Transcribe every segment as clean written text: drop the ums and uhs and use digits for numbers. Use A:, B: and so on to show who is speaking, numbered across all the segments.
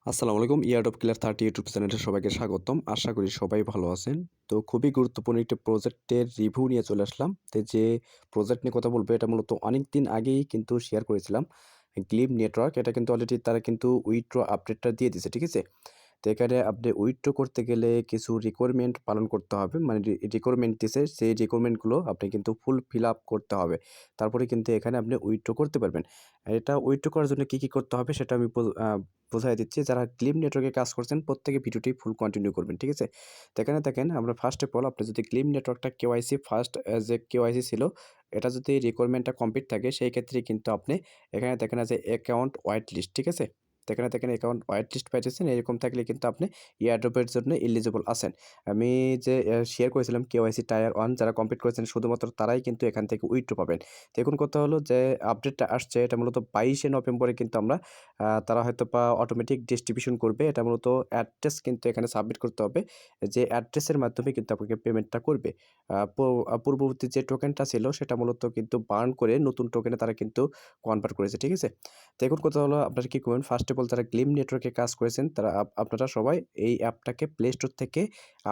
A: আসসালামু আলাইকুম। ইয়ারডপ clear 30 YouTube চ্যানেলে সবাইকে স্বাগতম। আশা করি সবাই ভালো আছেন। তো খুবই গুরুত্বপূর্ণ একটি প্রজেক্টের রিভিউ নিয়ে চলে আসলাম। তো যে প্রজেক্ট নিয়ে কথা বলবো এটা মূলত অনেকদিন আগেই কিন্তু শেয়ার করেছিলাম। গ্লিম নেটওয়ার্ক এটা কিন্তু অলরেডি তারা কিন্তু উইথড্র আপডেটটা দিয়ে দিছে। ঠিক আছে? তো এখানে আপনি উইথড্র করতে গেলে কিছু রিকোয়ারমেন্ট পালন করতে হবে। মানে রিকোয়ারমেন্ট দিছে সেই রিকোয়ারমেন্টগুলো আপনি কিন্তু ফুল ফিল আপ করতে হবে। তারপরে কিন্তু এখানে আপনি উইথড্র করতে পারবেন। এটা উইথড্র করার জন্য কি করতে হবে সেটা আমি বোঝায় দিচ্ছি। যারা গ্লিম নেটওয়ার্কে কাজ করছেন প্রত্যেকে ভিডিওটি ফুল কন্টিনিউ করবেন। ঠিক আছে? তো এখানে দেখেন আমরা ফার্স্ট অফ অল আপনি যদি গ্লিম নেটওয়ার্কটা কেওয়াইসি ফার্স্ট যে কেওয়াইসি ছিল এটা যদি রিকোয়ারমেন্টটা কমপ্লিট থাকে সেই ক্ষেত্রে কিন্তু আপনি এখানে দেখেন আছে অ্যাকাউন্ট হোয়াইট লিস্ট। ঠিক আছে? তো এখানে দেখেন অ্যাকাউন্ট হোয়াইট লিস্ট পাইতেছেন। এরকম থাকলে কিন্তু আপনি এয়ারড্রপের জন্য এলিজিবল আছেন। আমি যে শেয়ার করেছিলাম কেওয়াইসি টায়ার 1 যারা কমপ্লিট করেছেন শুধুমাত্র তারাই কিন্তু এখান থেকে উইথড্র পাবেন। তো এখন কথা হলো যে আপডেটটা আসছে এটা মূলত 22শে নভেম্বরে কিন্তু আমরা তারা হয়তোবা অটোমেটিক ডিস্ট্রিবিউশন করবে। এটা মূলত অ্যাড্রেস কিন্তু এখানে সাবমিট করতে হবে। যে অ্যাড্রেসের মাধ্যমে কিন্তু আপনাকে পেমেন্টটা করবে। আ প পূর্ববর্তী যে টোকেনটা ছিল সেটা মূলত কিন্তু বার্ন করে নতুন টোকেনে তারা কিন্তু কনভার্ট করেছে। ঠিক আছে? তো এখন কথা হলো আপনারা কি করবেন ফার্স্ট অফ অল যারা গ্লিম নেটওয়ার্কে কাজ করেছেন তারা আপনারা সবাই এই অ্যাপটাকে প্লে স্টোর থেকে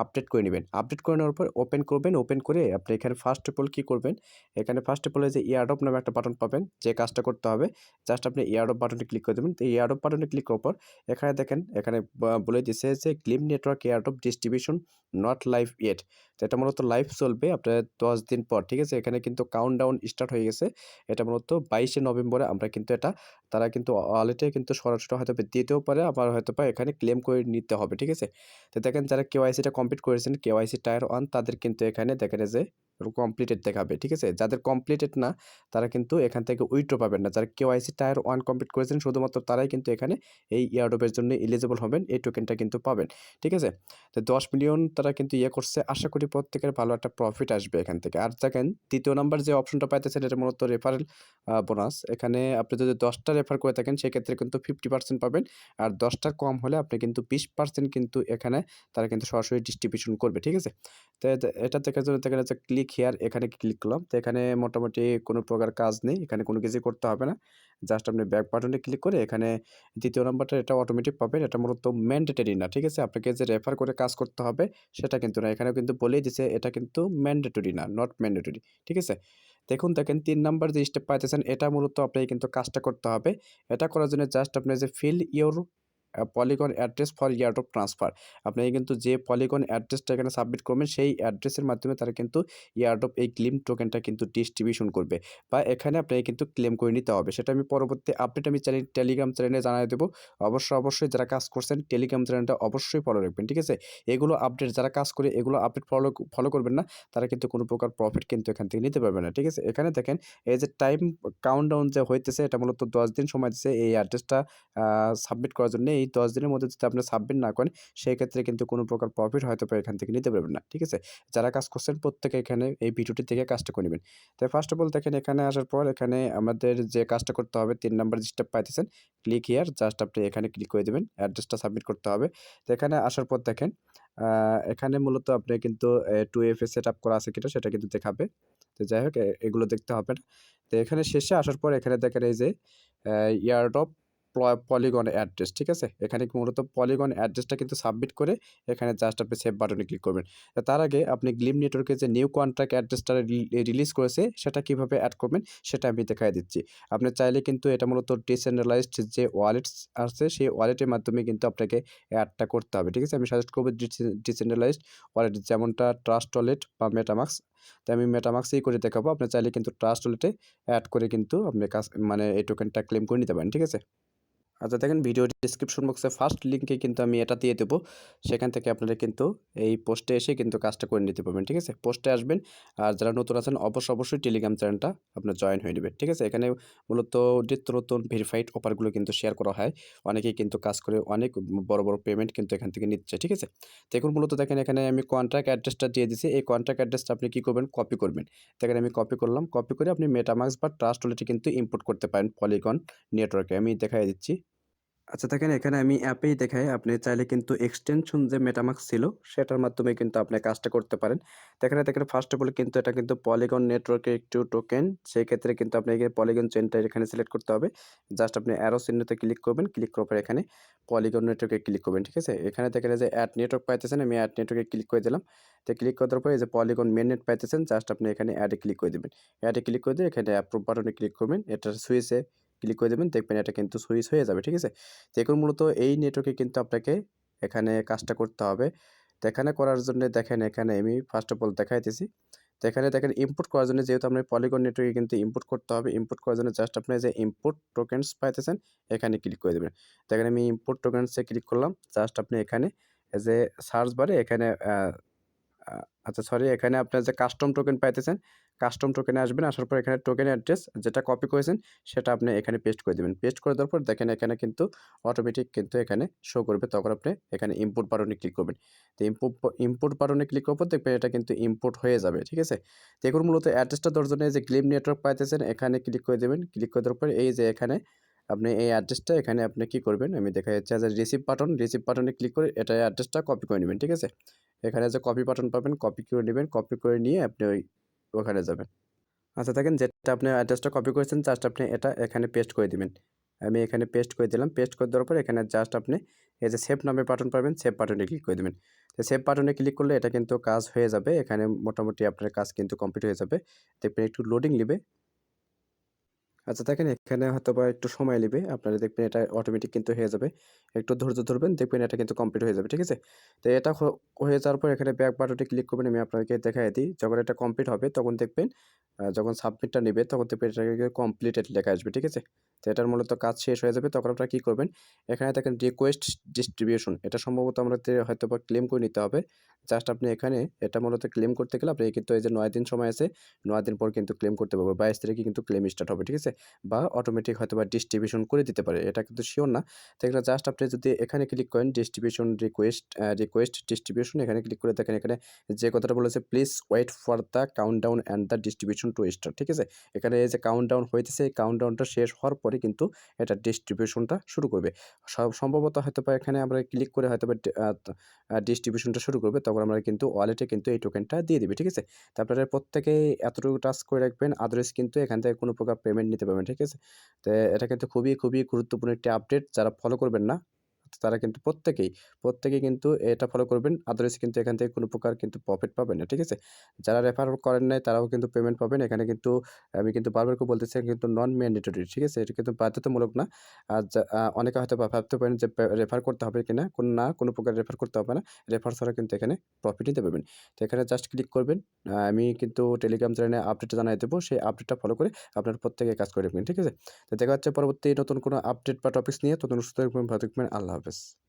A: আপডেট করে নিবেন। আপডেট করে নেওয়ার পর ওপেন করবেন। ওপেন করে আপনি এখানে ফার্স্ট অফ অল কি করবেন, এখানে ফার্স্ট অফ অল এই যে এয়ারড্রপ নামে একটা বাটন পাবেন। যে কাজটা করতে হবে জাস্ট আপনি এয়ারড্রপ বাটনে ক্লিক করে দেবেন। তো এই এয়ারড্রপ বাটনে ক্লিক করার পর এখানে দেখেন এখানে বলে দিছে যে Glim network airdrop distribution not live yet. তো এটা মূলত লাইভ চলবে আপনার 10 দিন পর। ঠিক আছে? এখানে কিন্তু কাউন্টডাউন স্টার্ট হয়ে গেছে। এটা মূলত 22শে নভেম্বরে আমরা কিন্তু এটা তারা কিন্তু ওয়ালেটে কিন্তু সরাসরি হয়তোবা দিতেও পারে, আবার হয়তোবা এখানে ক্লেম করে নিতে হবে। ঠিক আছে? তো দেখেন যারা কেওয়াইসিটা কমপ্লিট করেছেন, কেওয়াইসি টায়ার 1 তাদের কিন্তু এখানে দেখেন এই যে কমপ্লিটেড দেখাবে। ঠিক আছে? যাদের কমপ্লিটেড না তারা কিন্তু এখান থেকে উইথড্র পাবেন না। যারা কেওয়াইসি টায়ার 1 কমপ্লিট করেছেন শুধুমাত্র তারাই কিন্তু এখানে এই এয়ারড্রপের জন্য এলিজিবল হবেন। এই টোকেনটা কিন্তু পাবেন। ঠিক আছে? তো 10 মিলিয়ন তারা কিন্তু করছে। আশা করি প্রত্যেকের ভালো একটা প্রফিট আসবে এখান থেকে। আর দেখেন ৩য় নাম্বার যে অপশনটা পাইতেছেন এটা মূলত রেফারেল বোনাস। এখানে আপনি যদি ১০ টা রেফার করে থাকেন সেক্ষেত্রে কিন্তু 50% পাবেন। আর ১০ টার কম হলে আপনি কিন্তু 20% কিন্তু এখানে তারা কিন্তু সরাসরি ডিস্ট্রিবিউশন করবে। ঠিক আছে? তো এটা দেখার জন্য দেখেন যে ক্লিক হিয়ার এখানে ক্লিক করলাম। তো এখানে মোটামুটি কোনো প্রকার কাজ নেই। এখানে কোনো কিছুই করতে হবে না। জাস্ট আপনি ব্যাক বাটনে ক্লিক করে এখানে ২য় নাম্বারটা এটা অটোমেটিক পাবেন। এটা মূলত ম্যান্ডেটরি না। ঠিক আছে? আপনাকে যে রেফার করে কাজ করতে হবে সেটা কিন্তু না। এখানেও কিন্তু বলেই দিছে এটা কিন্তু ম্যান্ডেটরি না, নট ম্যান্ডেটরি। ঠিক আছে? দেখেন ৩ নাম্বার যে স্টেপ পাইতেছেন এটা মূলত আপনাকে কিন্তু কাজটা করতে হবে। এটা করার জন্য জাস্ট আপনি যে fill your polygon address for airdrop transfer. আপনি কিন্তু যে পলিগন অ্যাড্রেসটা এখানে সাবমিট করবেন সেই অ্যাড্রেসের মাধ্যমে তারা কিন্তু এয়ারড্রপ এই গ্লিম টোকেনটা কিন্তু ডিস্ট্রিবিউশন করবে। বা এখানে আপনাকে কিন্তু ক্লেম করে নিতে হবে। সেটা আমি পরবর্তী আপডেট আমি টেলিগ্রাম চ্যানেলে জানায় দেব। অবশ্যই যারা কাজ করছেন টেলিগ্রাম চ্যানেলটা অবশ্যই ফলো রাখবেন। ঠিক আছে? এগুলো আপডেট যারা কাজ করে এগুলো আপডেট ফলো করবেন না তারা কিন্তু কোনো প্রকার প্রফিট কিন্তু এখান থেকে নিতে পারবে না। ঠিক আছে? এখানে দেখেন এই যে টাইম কাউন্টডাউন যে হইতেছে এটা মূলত ১০ দিন সময় দিছে এই অ্যাড্রেসটা সাবমিট করার জন্য। এই ১০ দিনের মধ্যে যদি আপনি সাবমিট না করেন সেক্ষেত্রে কিন্তু কোনো প্রকার প্রফিট হয়তোবা এখান থেকে নিতে পারবেন না। ঠিক আছে? যারা কাজ করছেন প্রত্যেকে এখানে এই ভিডিওটি দেখে কাজটা করে নিবেন। তো ফার্স্ট অফ অল দেখেন এখানে আসার পর এখানে আমাদের যে কাজটা করতে হবে ৩ নাম্বার যে স্টেপ পাইতেছেন ক্লিক হিয়ার জাস্ট আপনি এখানে ক্লিক করে দিবেন। অ্যাড্রেসটা সাবমিট করতে হবে। তো এখানে আসার পর দেখেন আ এখানে মূলত আপনি কিন্তু 2FA সেটআপ করা আছে কিনা সেটা কিন্তু দেখাবে। তো যাই হোক এগুলো দেখতে হবে না। তো এখানে শেষে আসার পর এখানে দেখেন এই যে ইয়ারড্রপ পলিগন অ্যাড্রেস। ঠিক আছে? এখানে মূলত পলিগন অ্যাড্রেসটা কিন্তু সাবমিট করে এখানে জাস্ট আপনি সেভ বাটনে ক্লিক করবেন। তো তার আগে আপনি গ্লিম নেটওয়ার্কের যে নিউ কন্ট্রাক্ট অ্যাড্রেসটা রিলিজ করেছে সেটা কিভাবে এড করবেন সেটা আমি দেখায় দিচ্ছি। আপনি চাইলে কিন্তু এটা মূলত ডিসেন্ট্রালাইজড যে ওয়ালেটস আছে সেই ওয়ালেটের মাধ্যমে কিন্তু আপনাকে এডটা করতে হবে। ঠিক আছে? আমি সাজেস্ট করব ডিসেন্ট্রালাইজড ওয়ালেট যেমনটা ট্রাস্ট ওয়ালেট বা মেটামাস্ক। তো আমি মেটামাস্কেই করে দেখাবো। আপনি চাইলে কিন্তু ট্রাস্ট ওয়ালেটে এড করে কিন্তু আপনি কাজ মানে এই টোকেনটা ক্লেম করে নিতে পারেন। ঠিক আছে? আচ্ছা দেখেন ভিডিও ডেসক্রিপশন বক্সে ফার্স্ট লিঙ্কে কিন্তু আমি এটা দিয়ে দেবো। সেখান থেকে আপনারা কিন্তু এই পোস্টে এসে কিন্তু কাজটা করে নিতে পারবেন। ঠিক আছে? পোস্টে আসবেন। আর যারা নতুন আছেন অবশ্যই টেলিগ্রাম চ্যানেলটা আপনার জয়েন হয়ে নেবেন। ঠিক আছে? এখানে মূলত নিত্য নতুন ভেরিফাইড অফারগুলো কিন্তু শেয়ার করা হয়। অনেকেই কিন্তু কাজ করে অনেক বড় পেমেন্ট কিন্তু এখান থেকে নিচ্ছে। ঠিক আছে? তো এখন মূলত দেখেন এখানে আমি কন্ট্রাক্ট অ্যাড্রেসটা দিয়ে দিছি। এই কন্ট্রাক্ট অ্যাড্রেসটা আপনি কি করবেন? কপি করবেন। দেখেন আমি কপি করলাম। কপি করে আপনি মেটামাস্ক বা ট্রাস্ট ওয়ালেটে কিন্তু ইম্পোর্ট করতে পারেন পলিগন নেটওয়ার্কে। আমি দেখায় দিচ্ছি। আচ্ছা দেখেন এখানে আমি অ্যাপেই দেখাই। আপনি চাইলে কিন্তু এক্সটেনশন যে মেটামাস্ক ছিল সেটার মাধ্যমে কিন্তু আপনি কাজটা করতে পারেন। তো এখানে দেখেন ফার্স্ট অফ অল কিন্তু এটা কিন্তু পলিগন নেটওয়ার্কের একটু টোকেন। সেক্ষেত্রে কিন্তু আপনাকে পলিগন চেইনটা এখানে সিলেক্ট করতে হবে। জাস্ট আপনি অ্যারো চিহ্নতে ক্লিক করবেন। ক্লিক করার পর এখানে পলিগন নেটওয়ার্কে ক্লিক করবেন। ঠিক আছে? এখানে দেখেন এই যে এড নেটওয়ার্ক পাইতেছেন, আমি এড নেটওয়ার্কে ক্লিক করে দিলাম। তো ক্লিক করার পর এই যে পলিগন মেইন নেট পাইতেছেন, জাস্ট আপনি এখানে এড এ ক্লিক করে দিবেন। এড এ ক্লিক করে দিয়ে এখানে অ্যাপ্রুভ বাটনে ক্লিক করবেন। এটার সুইচে ক্লিক করে দিবেন। দেখবেন এটা কিন্তু সুইচ হয়ে যাবে। ঠিক আছে? তো এখন মূলত এই নেটওয়ার্কে কিন্তু আপনাকে এখানে কাজটা করতে হবে। তো এখানে করার জন্য দেখেন এখানে আমি ফার্স্ট অফ অল দেখাইতেছি। তো এখানে দেখেন ইনপুট করার জন্য যেহেতু আপনার পলিগন নেটওয়ার্কে কিন্তু ইনপুট করতে হবে। ইনপুট করার জন্য জাস্ট আপনি যে ইনপুট টোকেনস পাইতেছেন এখানে ক্লিক করে দিবেন। দেখেন আমি ইনপুট টোকেনসে ক্লিক করলাম। জাস্ট আপনি এখানে এই যে সার্চ বারে এখানে আ আচ্ছা সরি, এখানে আপনার যে কাস্টম টোকেন পাইতেছেন, কাস্টম টোকেনে আসবেন। আসার পর এখানে টোকেন অ্যাড্রেস যেটা কপি করেছেন সেটা আপনি এখানে পেস্ট করে দিবেন। পেস্ট করে দেওয়ার পর দেখেন এখানে কিন্তু অটোমেটিক কিন্তু এখানে শো করবে। তখন আপনি এখানে ইম্পোর্ট বাটনে ক্লিক করবেন। তো ইম্পোর্ট বাটনে ক্লিক করার পর দেখবেন এটা কিন্তু ইম্পোর্ট হয়ে যাবে। ঠিক আছে? তো এখন মূলত অ্যাড্রেসটা দেওয়ার জন্য এই যে গ্লিম নেটওয়ার্ক পাইতেছেন এখানে ক্লিক করে দিবেন। ক্লিক করে দেওয়ার পর এই যে এখানে আপনি এই অ্যাড্রেসটা এখানে আপনি কি করবেন? আমি দেখা যাচ্ছে যে রিসিভ বাটনে ক্লিক করে এটা অ্যাড্রেসটা কপি করে নিবেন। ঠিক আছে? এখানে যে কপি বাটন পাবেন, কপি করে নিবেন। কপি করে নিয়ে আপনি ওখানে যাবেন। আচ্ছা দেখেন যেটা আপনি অ্যাড্রেসটা কপি করেছেন জাস্ট আপনি এটা এখানে পেস্ট করে দিবেন। আমি এখানে পেস্ট করে দিলাম। পেস্ট করে দেওয়ার পর এখানে জাস্ট আপনি এই যে সেভ নামের বাটন পাবেন, সেভ বাটনে ক্লিক করে দিবেন। তো সেভ বাটনে ক্লিক করলে এটা কিন্তু কাজ হয়ে যাবে। এখানে মোটামুটি আপনার কাজ কিন্তু কমপ্লিট হয়ে যাবে। দেখবেন একটু লোডিং নিবে। আচ্ছা দেখেন এখানে হয়তোবা একটু সময় নিবে। আপনারা দেখবেন এটা অটোমেটিক কিন্তু হয়ে যাবে। একটু ধৈর্য ধরবেন, দেখবেন এটা কিন্তু কমপ্লিট হয়ে যাবে। ঠিক আছে? তো এটা হয়ে যাওয়ার পর এখানে ব্যাক বাটনে ক্লিক করবেন। আমি আপনাকে দেখায় দিই। যখন এটা কমপ্লিট হবে তখন দেখবেন যখন সাবমিটটা নিবে তখন দেখবেন এটাকে কমপ্লিটেড লেখা আসবে। ঠিক আছে? তো এটার মূলত কাজ শেষ হয়ে যাবে। তখন আপনারা কি করবেন? এখানে দেখেন রিকোয়েস্ট ডিস্ট্রিবিউশন এটা সম্ভবত আমাদের হয়তোবা ক্লেম করে নিতে হবে। জাস্ট আপনি এখানে এটা মূলত ক্লেম করতে গেলে আপনি কিন্তু এই যে ৯ দিন সময় আছে। ৯ দিন পর কিন্তু ক্লেম করতে পারবে। ২২ তারিখে কিন্তু ক্লেম স্টার্ট হবে। ঠিক আছে? বা অটোমেটিক হয়তোবা ডিস্ট্রিবিউশন করে দিতে পারে। এটা কিন্তু সিওর না। তো এখানে জাস্ট আপনি যদি এখানে ক্লিক করেন ডিস্ট্রিবিউশন রিকোয়েস্ট ডিস্ট্রিবিউশন এখানে ক্লিক করে দেখেন এখানে যে কথাটা বলেছে please wait for the countdown and the distribution to start. ঠিক আছে? এখানে এই যে কাউন্টডাউন হইতেছে এই কাউন্টডাউনটা শেষ হওয়ার পরে কিন্তু এটা ডিস্ট্রিবিউশনটা শুরু করবে। সম্ভবত হয়তোবা এখানে আমরা ক্লিক করে হয়তোবা ডিস্ট্রিবিউশনটা শুরু করবে। তখন আমরা কিন্তু ওয়ালেটে কিন্তু এই টোকেনটা দিয়ে দিবে। ঠিক আছে? তো আপনারা প্রত্যেকেই এতটুকু টাচ করে রাখবেন। আদারওয়াইজ কিন্তু এখান থেকে কোনো প্রকার পেমেন্ট নিতে পারবেন। ঠিক আছে? তো এটা কিন্তু খুবই গুরুত্বপূর্ণ একটি আপডেট। যারা ফলো করবেন না, তারা কিন্তু প্রত্যেকেই কিন্তু এটা ফলো করবেন। আদারওয়াইজ কিন্তু এখান থেকে কোনো প্রকার কিন্তু প্রফিট পাবেন না। ঠিক আছে? যারা রেফার করেন নাই তারাও কিন্তু পেমেন্ট পাবেন। এখানে কিন্তু আমি কিন্তু বারবার করে বলতেছি কিন্তু নন ম্যান্ডেটরি। ঠিক আছে? এটা কিন্তু বাধ্যতামূলক না। আর অনেকে হয়তো ভাবতে পারেন যে রেফার করতে হবে কিনা? কোনো প্রকার রেফার করতে হবে না। রেফার ছাড়া কিন্তু এখানে প্রফিট নিতে পারবেন। তো এখানে জাস্ট ক্লিক করবেন। আমি কিন্তু টেলিগ্রাম চ্যানেলে আপডেট জানাই দেবো। সেই আপডেটটা ফলো করে আপনারা প্রত্যেকে কাজ করে রাখবেন। ঠিক আছে? তো দেখা হচ্ছে পরবর্তী নতুন কোনো আপডেট বা টপিকস নিয়ে। ততক্ষণ সুস্থ থাকবেন, ভালো থাকবেন। আল্লাহ হাফেজ।